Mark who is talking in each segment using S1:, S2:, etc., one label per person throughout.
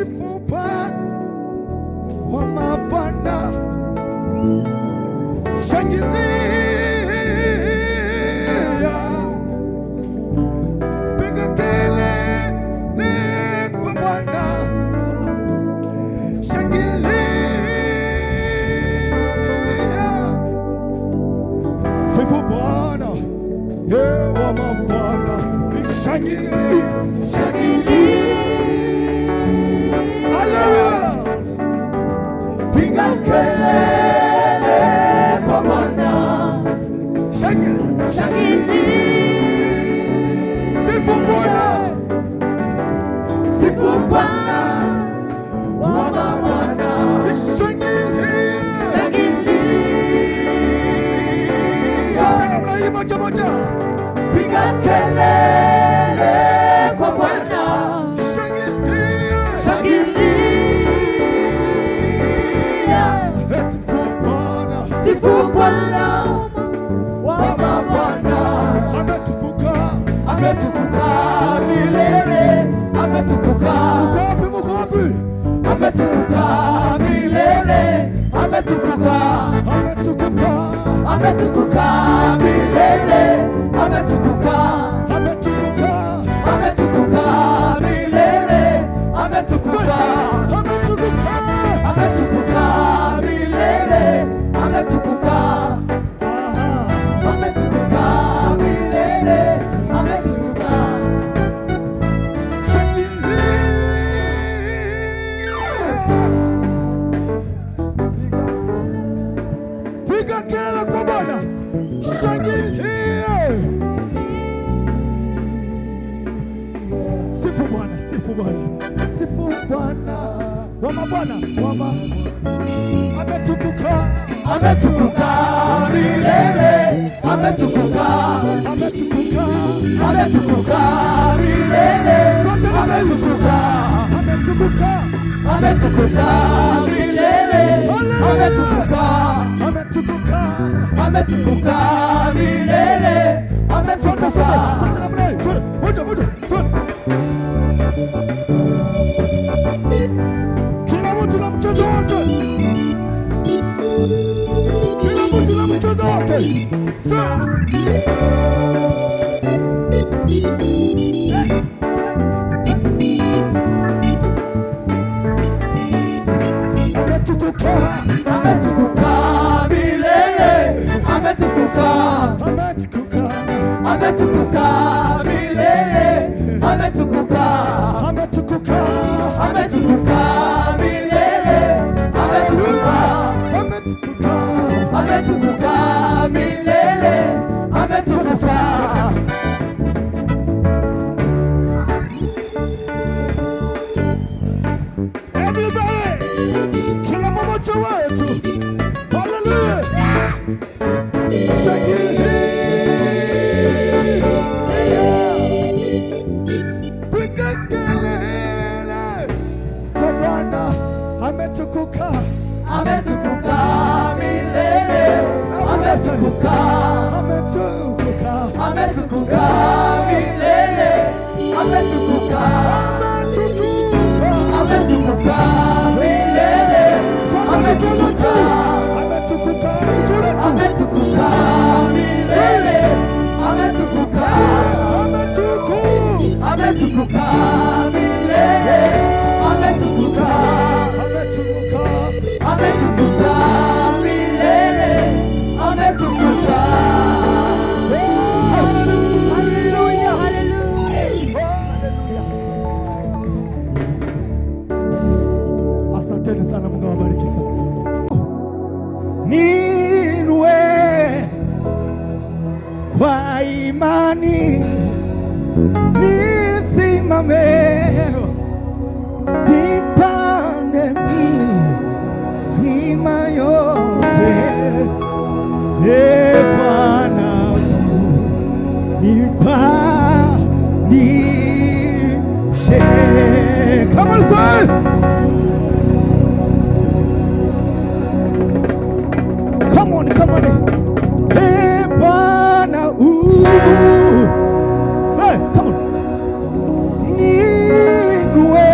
S1: sifu Bwana wa mabwana, shangilia, piga kelele kwa Bwana, shangilia, sifu Bwana wa mabwana, shangilia, shangilia, haleluya, piga kelele kwa Bwana, shangilia, shangilia, sifu Bwana, sifu Bwana wa mabwana, shangilia, shangilia, sote namna hii moja moja, piga kelele kwa Bwana, shangilia, shangilia, sifu Bwana, sifu Bwana wa mabwana, ametukuka, ametukuka milele, ametukuka, muko wapi? Ametukuka milele, ametukuka, ametukuka, ametukuka milele, ametukuka, ametukuka, ametukuka milele, ametukuka, ametukuka, ametukuka milele, ametukuka, ametukuka milele, ametukuka. Piga kelele kwa Bwana, shangilia, sifu Bwana, sifu Bwana, sifu Bwana wa mabwana, ametukuka, ametukuka milele, ametukuka, ametukuka, ametukuka milele, sote ametukuka, ametukuka, ametukuka milele, ametukuka, ametukuka, ametukuka milele, ametukuka, sote namna hii, twende moja moja, twende. Kila mtu na mchezo wake, kila mtu na mchezo wake. Ametukuka, ametukuka milele, ametukuka, ametukuka, ametukuka milele, ametukuka, ametukuka, ametukuka milele, ametukuka, ametukuka, ametukuka milele, ametukuka. Everybody, kila mmoja wetu, haleluya, shangilia, piga kelele kwa Bwana, ametukuka, ametukuka milele, ametukuka, ametukuka, ametukuka milele, ametukuka, ametukuka, ametukuka milele, ametukuka, ametukuka, ametukuka milele, ametukuka, ametukuka, ametukuka milele, ametukuka, ametukuka, ametukuka milele, ametukuka. Haleluya, haleluya. Asanteni sana, Mungu awabariki sana. Niinue kwa imani, nisimame, nipande milima yote. Bwana nipandishe. Come on, say. Come on, come on. Bwana, hey, come on. Niinue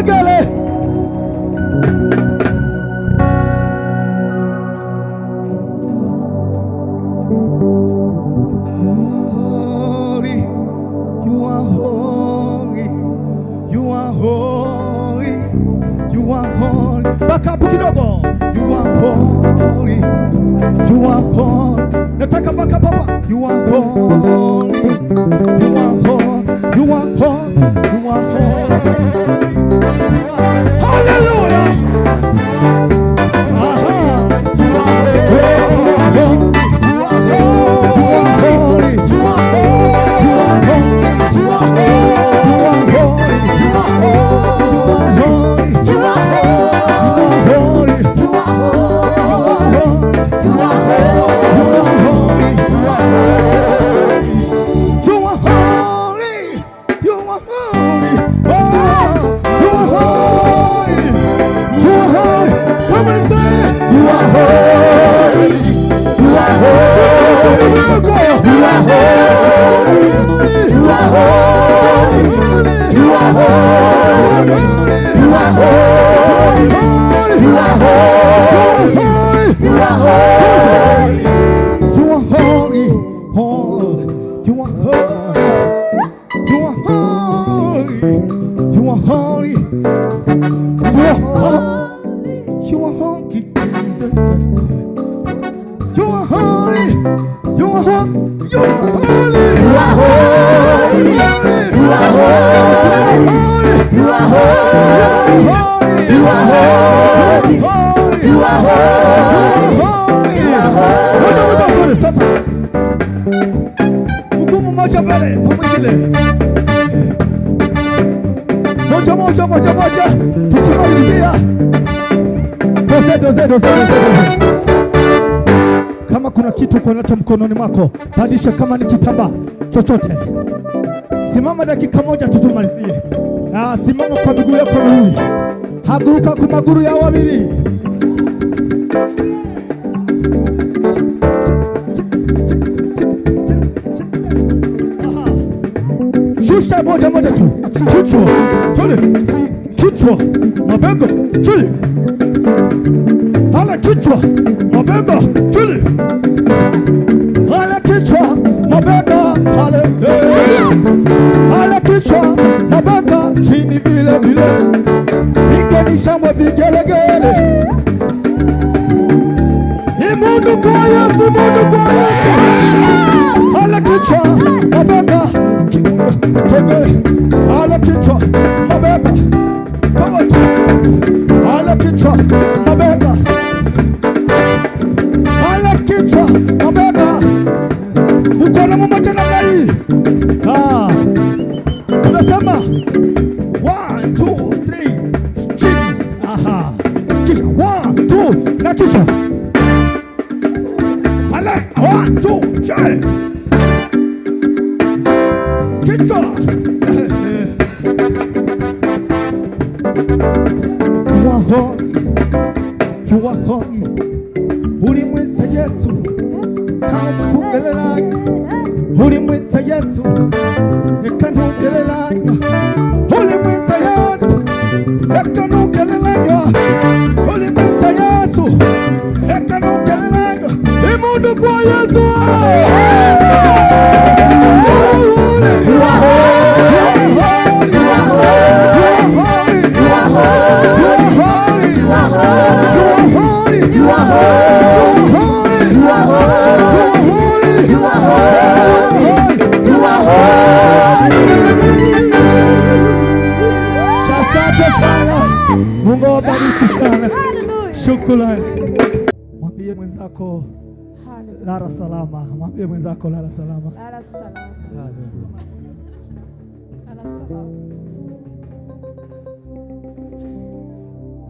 S1: vigelegele. Baka hapo kidogo. You are holy. You are holy. Nataka baka papa. You are holy. You are holy. You are holy. You are holy. Hallelujah. Aha. You are holy. You are holy. You are holy. You are holy. You are holy. Sasa hukumu moja mbele kwa mwingine, moja, tukimalizia doze. Kama kuna kitu uko nacho mkononi mwako, padisha. Kama ni kitambaa chochote, simama dakika moja tutumalizie. Simama kwa miguu yako miwili, haguruka kwa maguru ya wawili. Shusha moja tu, kichwa, mabega, chini. Hala kichwa, mabega, chini. Hala kichwa, mabega, hala kichwa, mabega, chini vile. Piganisha mwa vigelegele. Mungu kwa Yesu. Hala kichwa, mabega, hala kichwa, mabega, hala kichwa, mabega, hala kichwa, mabega. Mkono mmoja na gari. Tunasema 1 2 3 chini. Aha. Kisha 1 2 na kisha. Hala 1 2 chini. Kichwa. You are holy. Ulimweza Yesu kama kuongelea. Ulimweza Yesu ekaongelea. Ulimweza Yesu ekaongelea. Ulimweza Yesu ekaongelea. Mungu kwa Yesu. Mungu awabariki sana. Shukrani. Mwambie mwenzako lala salama. Mwambie mwenzako lala salama. Lala salama.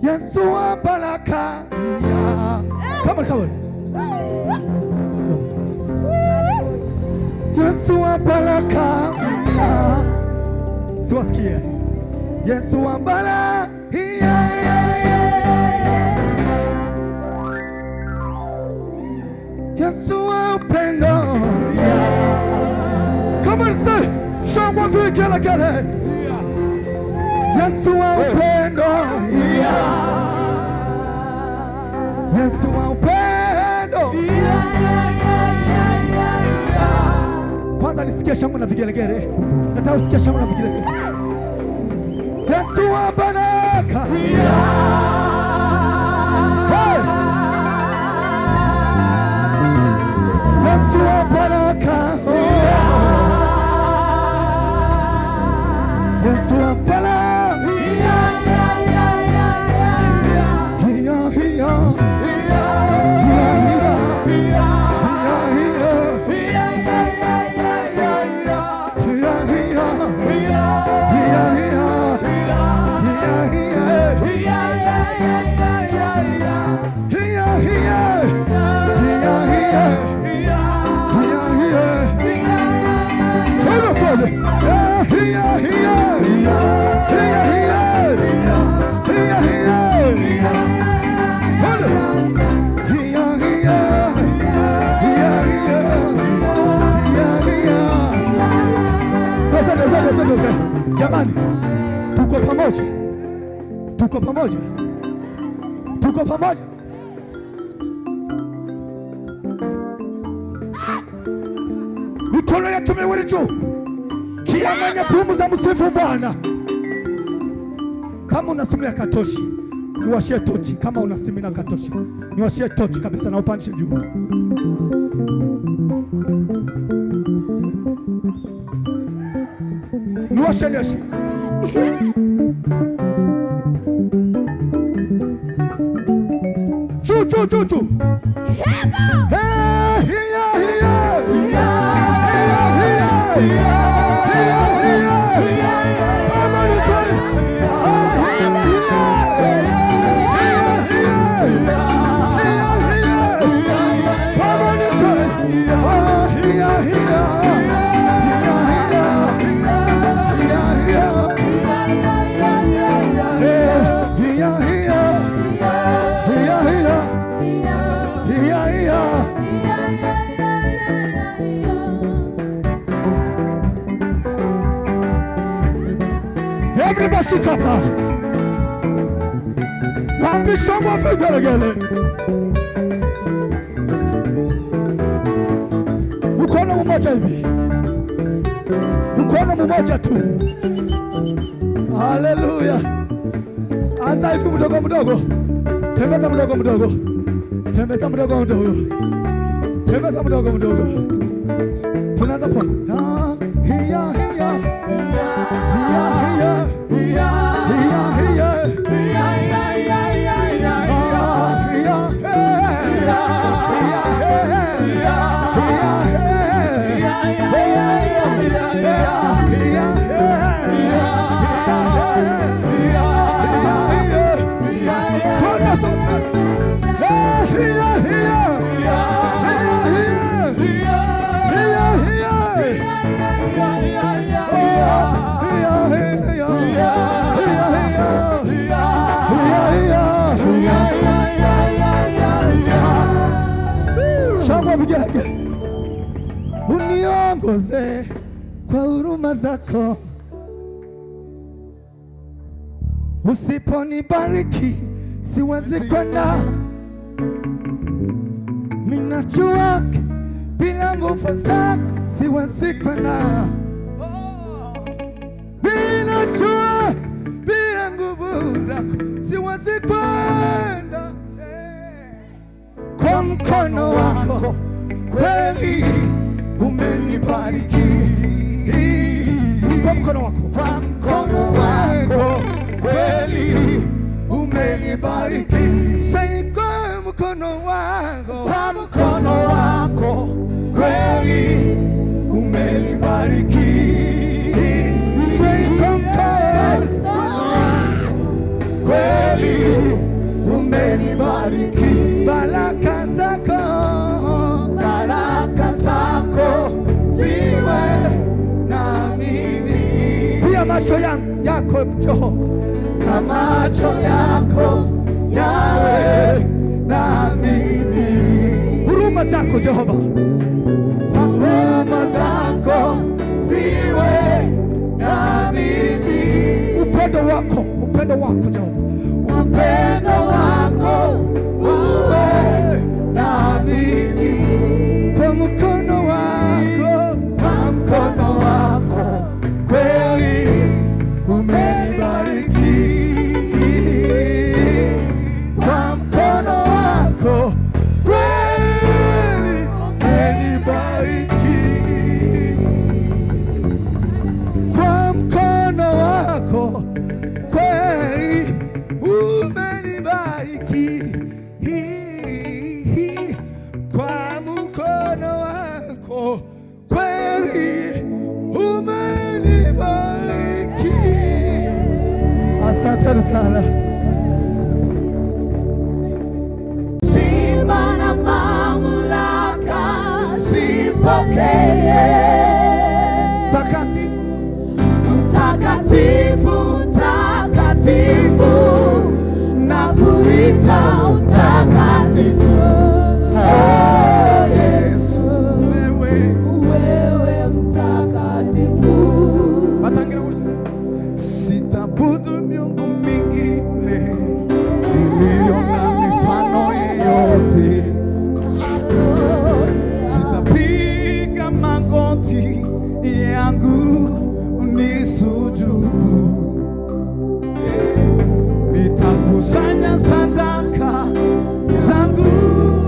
S1: Yesu wa baraka. Come on. Yesu wa baraka. Siwasikie. Yesu wa baraka. Yesu wa upendo. Come on, say, show me vigelegele. Yesu wa upendo. Yesu wa upendo. Kwanza nisikie shangwe na vigelegele. Nataka usikie shangwe na vigelegele. Yesu wa baraka. Yesu wa baraka. Yesu wa baraka. Jamani, tuko pamoja, tuko pamoja, tuko pamoja. Mikono yetu miwili juu, kila mwenye pumzi za msifu Bwana. Kama unasimia katoshi, niwashie tochi. Kama unasimina katoshi, niwashie tochi kabisa na upandishe juu. Niwashe jeshi. Chu. Everybody shikapa. Wapi shamba vigelegele. Mkono mmoja hivi. Mkono mmoja tu. Haleluya. Anza hivi mdogo mdogo. Tembeza mdogo mdogo. Tembeza mdogo mdogo. Tembeza mdogo mdogo. Tunaanza kwa hiya. Uniongoze kwa huruma zako, usiponibariki siwezi kwenda. Ninajua bila nguvu zako siwezi kwenda. Ninajua bila nguvu zako siwezi kwenda. Kwa mkono wako kweli umenibariki. Kwa mkono wako kweli umenibariki. Say kwa mkono wako kweli umenibariki. Say kwa mkono wako kweli umenibariki. Baraka zako ziwe na mimi. Pia macho yako Jehova, na macho yako yawe na mimi. Huruma zako Jehova, huruma zako ziwe na mimi. Upendo wako Jehova, upendo wako uwe umenibariki kwa mkono wako kweli, umenibariki kwa mkono wako kweli, umenibariki kwa mkono wako kweli, umenibariki. Asante sana.
S2: Sifa na mamlaka zipokee.
S1: Mtakatifu,
S2: mtakatifu, mtakatifu, nakuita mtakatifu. Oh Yesu, wewe mtakatifu.
S1: sitabudu miungu mingine iliyo na mifano yeyote, sitapiga magoti yangu nisujudu, nitakusanya sadaka zangu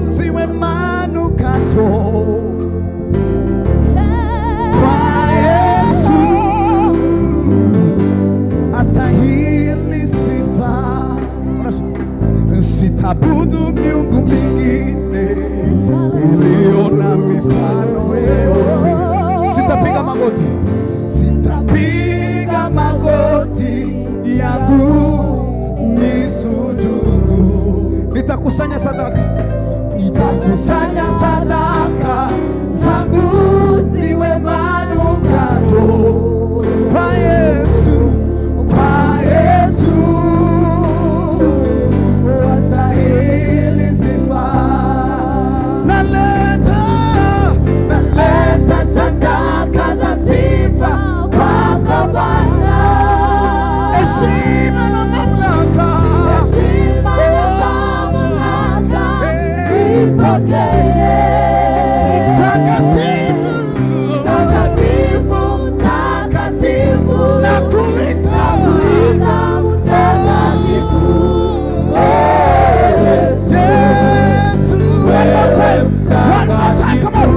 S1: ziwe manukato kwa Yesu, astahili sifa. Sitabudu miungu mingine iliyo na mifano yote, sitapiga magoti, sitapiga magoti yangu nisujudu, nitakusanya sadaka, nitakusanya sadaka zangu ziwe manukato kwa Yesu, kwa Yesu, wastahili sifa. Naleta
S2: sadaka za sifa kwako Bwana.
S1: heshima na mamlaka,
S2: Heshima na mamlaka zipokee.
S1: takatifu,
S2: Takatifu, takatifu,
S1: nakuita
S2: mtakatifu. Oh Yesu,
S1: Yesu. One more time, come on.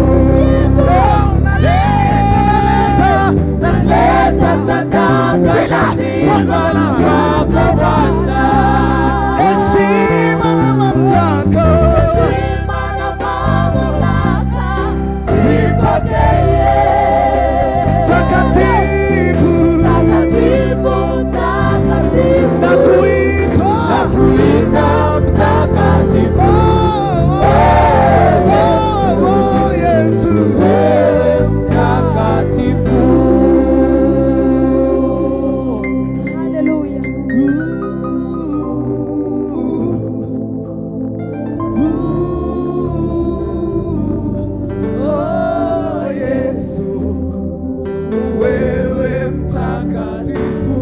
S2: naleta sadaka za sifa kwako Bwana.
S1: Heshima na mamlaka,
S2: Heshima na mamlaka zipokee.
S1: takatifu,
S2: Takatifu, takatifu,
S1: nakuita
S2: mtakatifu.
S1: Yesu.
S2: Mtakatifu. Haleluya.
S1: Oh, Yesu, wewe mtakatifu.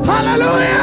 S1: Hallelujah.